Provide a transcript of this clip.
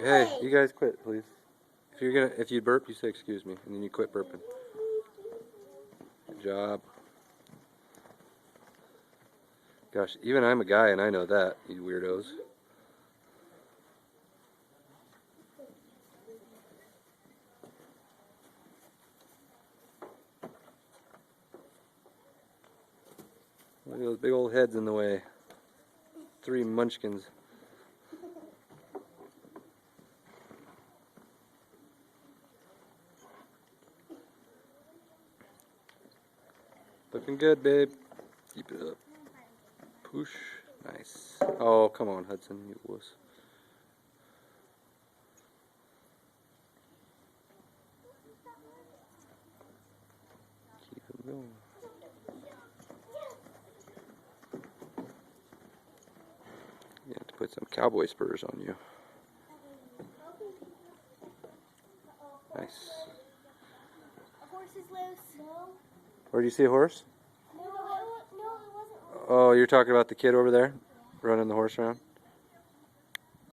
Hey, you guys quit, please. If you burp, you say excuse me, and then you quit burping. Good job. Gosh, even I'm a guy and I know that, you weirdos. Look at those big old heads in the way. 3 munchkins. Looking good, babe. Keep it up. Push. Nice. Oh, come on, Hudson, you wuss. Keep it going. You have to put some cowboy spurs on you. Nice. A horse is loose. No. Where do you see a horse? No, it wasn't. Oh, you're talking about the kid over there running the horse around?